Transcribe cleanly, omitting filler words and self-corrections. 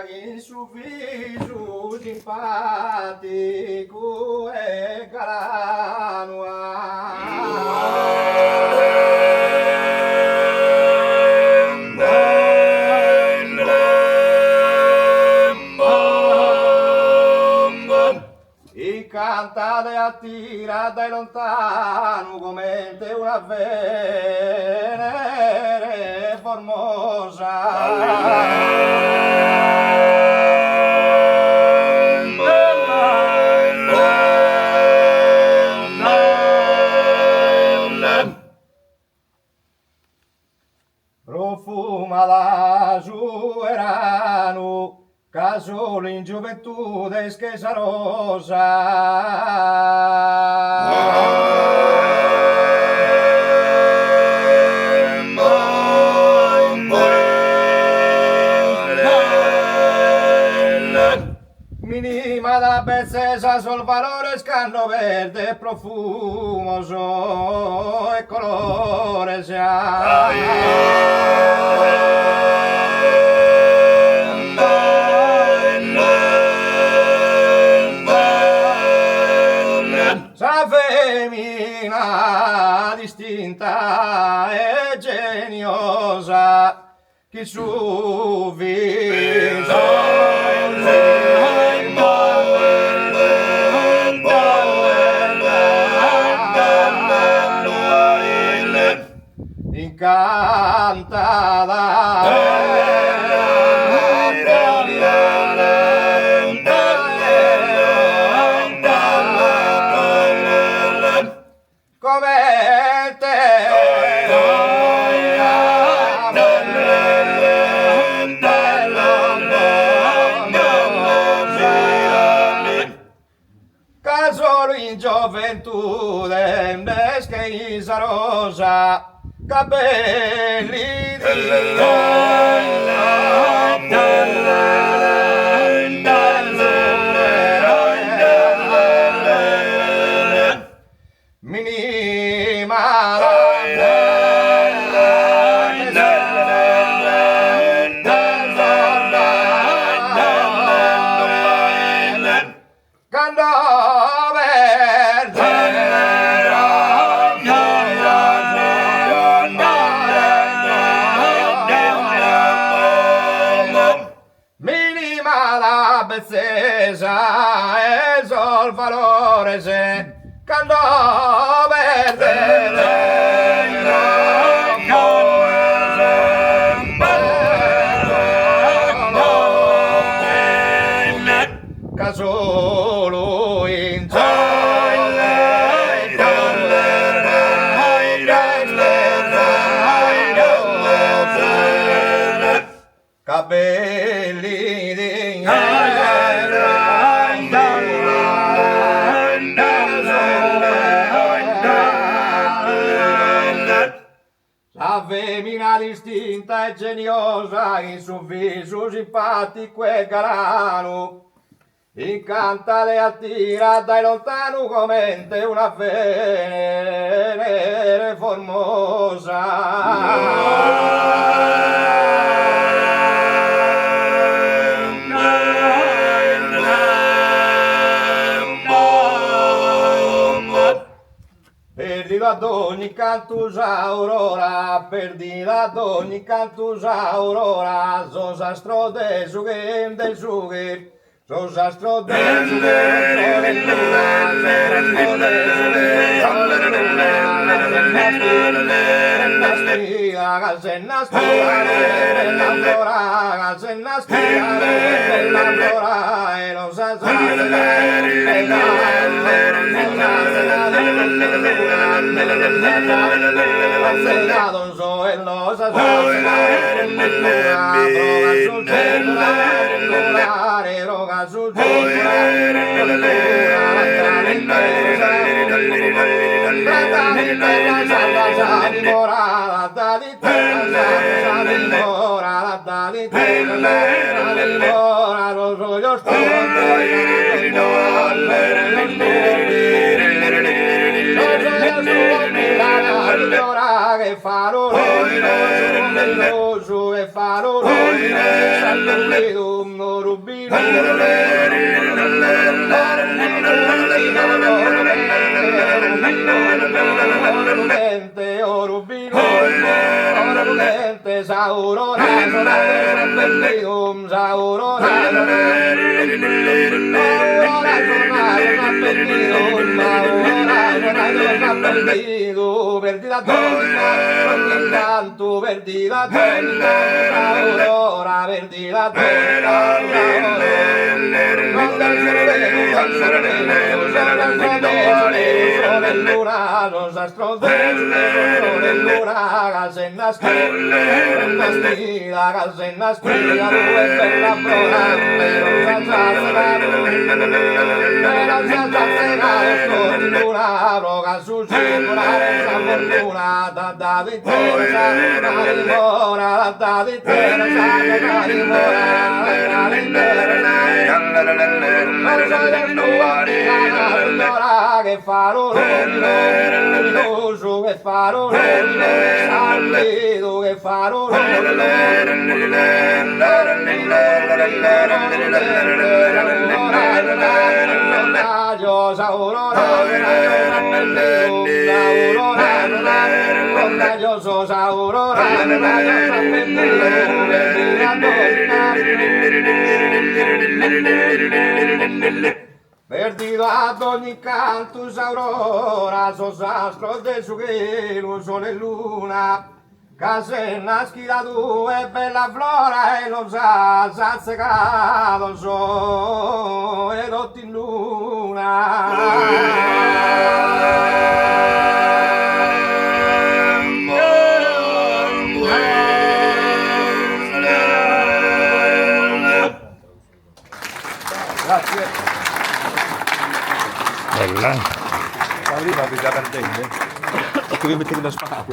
in su viso simpatico e cantate attira dai lontano come te una Venere formosa. Profuma la Suerano Casolo in gioventù deschesa minima da bellezza sul valore scanno verde profumoso e colore sa femmina distinta e geniosa che su viso come te casolo in gioventù deschisa rosa capelli bezzesa e sol valore se candò verde casolo in capelli di la femmina distinta e geniosa in suo viso simpatico e galano incanta le attira dai lontano come te una Venere formosa. Perdida d'ogni cantusa aurora, perdida d'ogni cantusa aurora, zosastro de zughem del zughem, zosastro de signora che fa l'orologio, su che fa l'orologio, santo un rubino, oro rubino, saurona, perdida donna, ogni tanto perdida donna, aurora perdida donna, non sa luna, casenna stila, casenna stila, due per la flora, però luna, roga su circolare, sa fortuna, da di terra, da di mora, da di terra, da di mora, da di terra, non so del tuo, signora che fa l'orologio, che fa l'orologio, salvedo che fa l'orologio, perdido ad ogni canto aurora, sos astros del su cielo, sole e luna, casenna schida due, bella flora e non sa secato so e dotti in luna. Grazie. Bella. Arriva a pigliare il dente. Devi mettere la spalla.